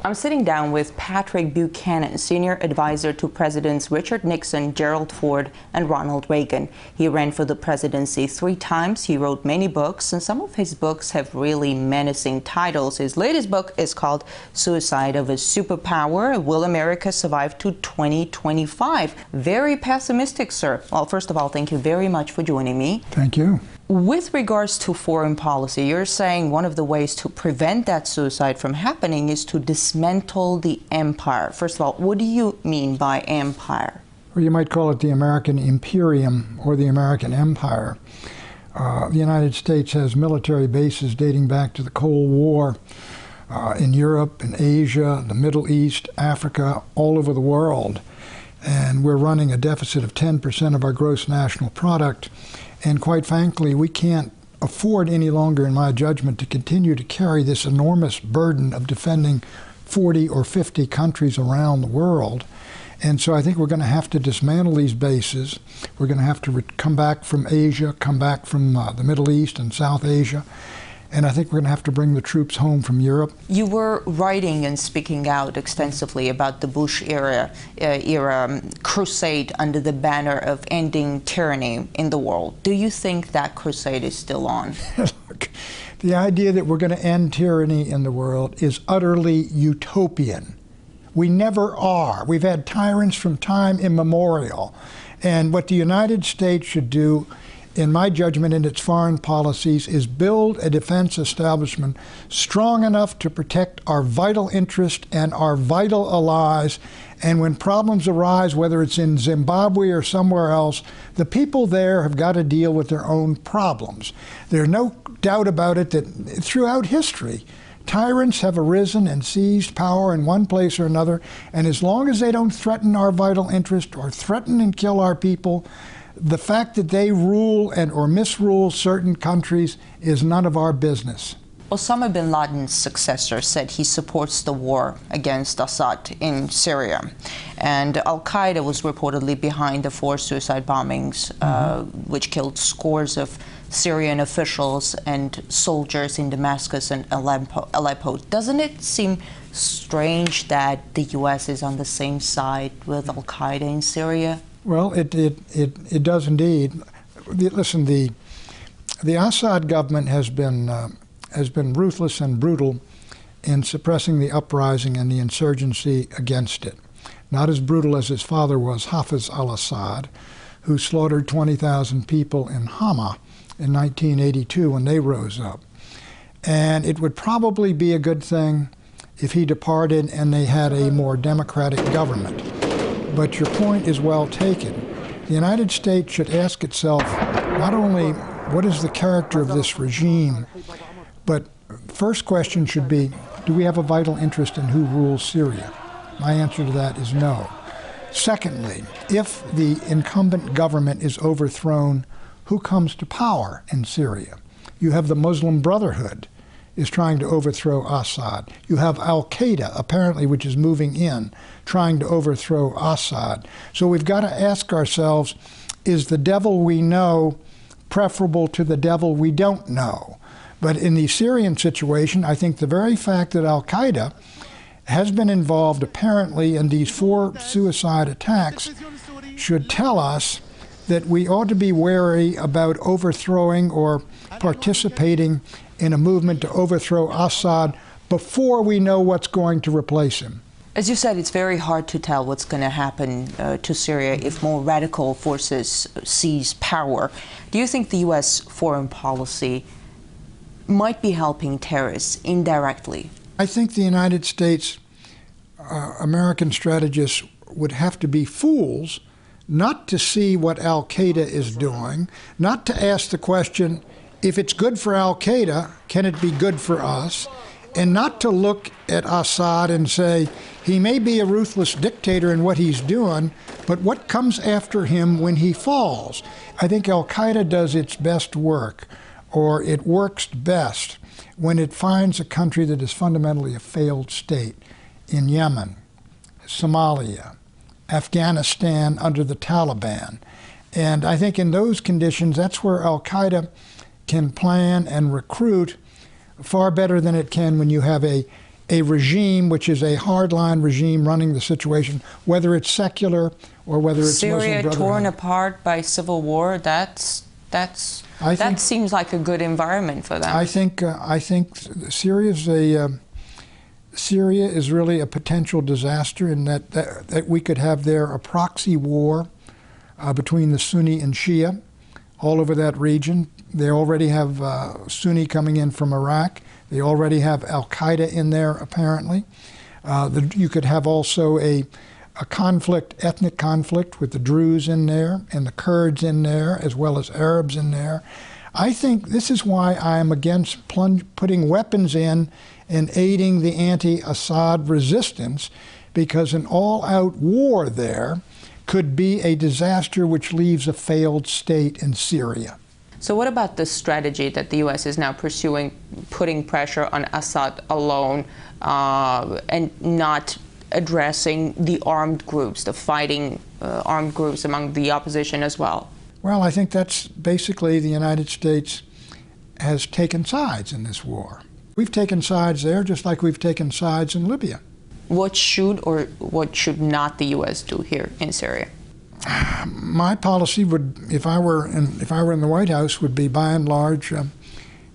I'm sitting down with Patrick Buchanan, senior advisor to Presidents Richard Nixon, Gerald Ford, and Ronald Reagan. He ran for the presidency 3 times. He wrote many books, and some of his books have really menacing titles. His latest book is called Suicide of a Superpower: Will America Survive to 2025? Very pessimistic, sir. Well, first of all, thank you very much for joining me. Thank you. With regards to foreign policy, you're saying one of the ways to prevent that suicide from happening is to dismantle the empire. First of all, what do you mean by empire? Or you might call it the American Imperium or the American Empire. The United States has military bases dating back to the Cold War in Europe, in Asia, the Middle East, Africa, all over the world. And we're running a deficit of 10% of our gross national product. And quite frankly, we can't afford any longer, in my judgment, to continue to carry this enormous burden of defending 40 or 50 countries around the world. And so I think we're going to have to dismantle these bases. We're going to have to come back from Asia, come back from the Middle East and South Asia. And I think we're going to have to bring the troops home from Europe. You were writing and speaking out extensively about the Bush era crusade under the banner of ending tyranny in the world. Do you think that crusade is still on? Look, the idea that we're going to end tyranny in the world is utterly utopian. We never are. We've had tyrants from time immemorial. And what the United States should do, in my judgment, in its foreign policies, is build a defense establishment strong enough to protect our vital interest and our vital allies. And when problems arise, whether it's in Zimbabwe or somewhere else, the people there have got to deal with their own problems. There's no doubt about it that throughout history, tyrants have arisen and seized power in one place or another. And as long as they don't threaten our vital interest or threaten and kill our people, the fact that they rule or misrule certain countries is none of our business. Osama bin Laden's successor said he supports the war against Assad in Syria. And Al-Qaeda was reportedly behind the 4 suicide bombings, which killed scores of Syrian officials and soldiers in Damascus and Aleppo. Doesn't it seem strange that the U.S. is on the same side with Al-Qaeda in Syria? Well, it does indeed. Listen, the Assad government has been ruthless and brutal in suppressing the uprising and the insurgency against it. Not as brutal as his father was, Hafez al-Assad, who slaughtered 20,000 people in Hama in 1982 when they rose up. And it would probably be a good thing if he departed and they had a more democratic government. But your point is well taken. The United States should ask itself not only what is the character of this regime, but first question should be, do we have a vital interest in who rules Syria? My answer to that is no. Secondly, if the incumbent government is overthrown, who comes to power in Syria? You have the Muslim Brotherhood is trying to overthrow Assad. You have Al-Qaeda, apparently, which is moving in, trying to overthrow Assad. So we've got to ask ourselves, is the devil we know preferable to the devil we don't know? But in the Syrian situation, I think the very fact that Al-Qaeda has been involved, apparently, in these 4 suicide attacks should tell us that we ought to be wary about overthrowing or participating in a movement to overthrow Assad before we know what's going to replace him. As you said, it's very hard to tell what's going to happen to Syria if more radical forces seize power. Do you think the U.S. foreign policy might be helping terrorists indirectly? I think the United States, American strategists would have to be fools not to see what Al-Qaeda is doing, not to ask the question, if it's good for Al-Qaeda, can it be good for us? And not to look at Assad and say, he may be a ruthless dictator in what he's doing, but what comes after him when he falls? I think Al-Qaeda does its best work, or it works best, when it finds a country that is fundamentally a failed state in Yemen, Somalia, Afghanistan under the Taliban. And I think in those conditions, that's where Al-Qaeda can plan and recruit far better than it can when you have a a regime which is a hardline regime running the situation, whether it's secular or whether it's Muslim Syria Brotherhood. torn apart by civil war, that seems like a good environment for them. I think Syria is really a potential disaster in that we could have there a proxy war between the Sunni and Shia all over that region. They already have Sunni coming in from Iraq. They already have Al-Qaeda in there, apparently. You could have also a conflict, ethnic conflict, with the Druze in there and the Kurds in there, as well as Arabs in there. I think this is why I am against putting weapons in and aiding the anti-Assad resistance, because an all-out war there could be a disaster which leaves a failed state in Syria. So what about the strategy that the U.S. is now pursuing, putting pressure on Assad alone and not addressing the armed groups, the fighting armed groups among the opposition as well? Well, I think that's basically the United States has taken sides in this war. We've taken sides there just like we've taken sides in Libya. What should or what should not the U.S. do here in Syria? My policy would, if I were in the White House, would be by and large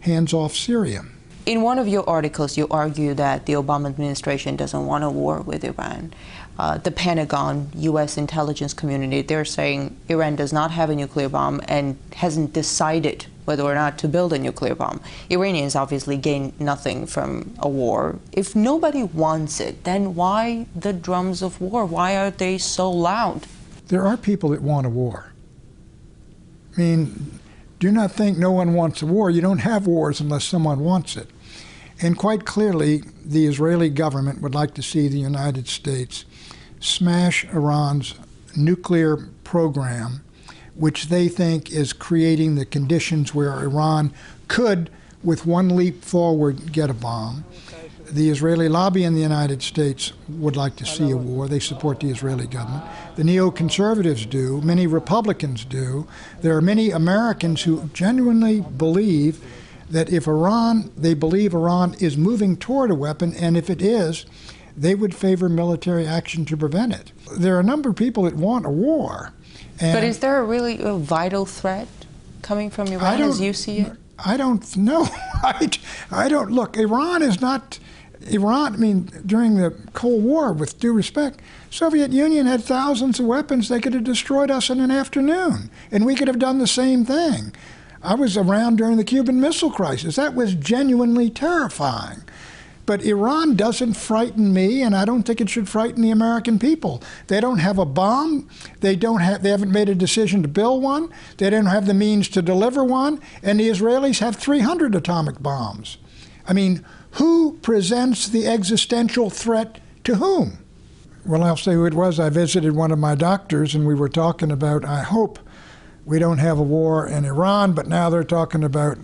hands off Syria. In one of your articles, you argue that the Obama administration doesn't want a war with Iran. The Pentagon, U.S. intelligence community, they're saying Iran does not have a nuclear bomb and hasn't decided whether or not to build a nuclear bomb. Iranians obviously gain nothing from a war. If nobody wants it, then why the drums of war? Why are they so loud? There are people that want a war. I mean, do not think no one wants a war. You don't have wars unless someone wants it. And quite clearly, the Israeli government would like to see the United States smash Iran's nuclear program, which they think is creating the conditions where Iran could, with one leap forward, get a bomb. The Israeli lobby in the United States would like to see a war. They support the Israeli government. The neoconservatives do. Many Republicans do. There are many Americans who genuinely believe that if they believe Iran is moving toward a weapon, and if it is, they would favor military action to prevent it. There are a number of people that want a war. But is there a vital threat coming from Iran as you see it? I don't know. I don't. Look, Iran is not. Iran, I mean, during the Cold War, with due respect, Soviet Union had thousands of weapons. They could have destroyed us in an afternoon, and we could have done the same thing. I was around during the Cuban Missile Crisis. That was genuinely terrifying. But Iran doesn't frighten me, and I don't think it should frighten the American people. They don't have a bomb. They haven't made a decision to build one. They don't have the means to deliver one. And the Israelis have 300 atomic bombs. I mean, who presents the existential threat to whom? Well, I'll say who it was. I visited one of my doctors, and we were talking about, I hope we don't have a war in Iran, but now they're talking about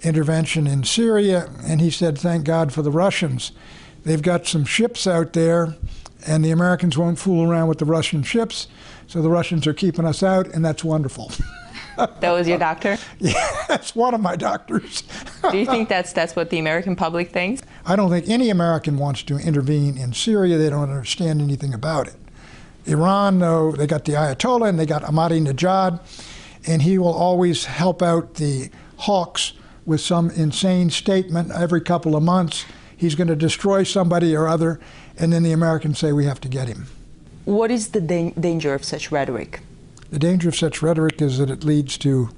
intervention in Syria, and he said, thank God for the Russians. They've got some ships out there, and the Americans won't fool around with the Russian ships, so the Russians are keeping us out, and that's wonderful. That was your doctor? Yeah, that's one of my doctors. Do you think that's what the American public thinks? I don't think any American wants to intervene in Syria. They don't understand anything about it. Iran, though, they got the Ayatollah, and they got Ahmadinejad, and he will always help out the hawks with some insane statement every couple of months. He's going to destroy somebody or other, and then the Americans say we have to get him. What is the danger of such rhetoric? The danger of such rhetoric is that it leads to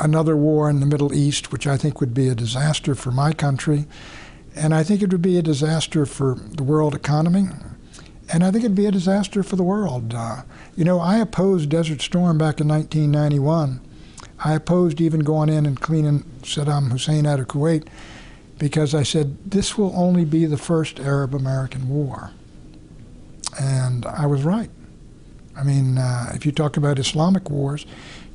another war in the Middle East, which I think would be a disaster for my country, and I think it would be a disaster for the world economy, and I think it would be a disaster for the world. You know, I opposed Desert Storm back in 1991. I opposed even going in and cleaning Saddam Hussein out of Kuwait, because I said this will only be the first Arab-American war. And I was right. I mean, if you talk about Islamic wars,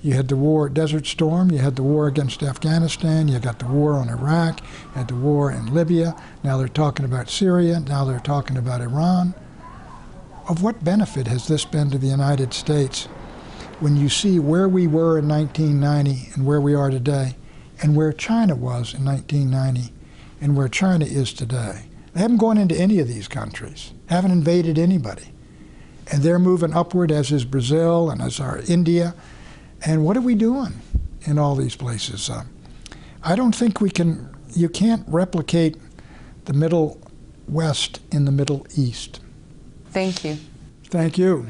you had the war at Desert Storm, you had the war against Afghanistan, you got the war on Iraq, you had the war in Libya, now they're talking about Syria, now they're talking about Iran. Of what benefit has this been to the United States when you see where we were in 1990 and where we are today, and where China was in 1990 and where China is today? They haven't gone into any of these countries, haven't invaded anybody. And they're moving upward, as is Brazil and as are India. And what are we doing in all these places? I don't think you can't replicate the Middle West in the Middle East. Thank you. Thank you.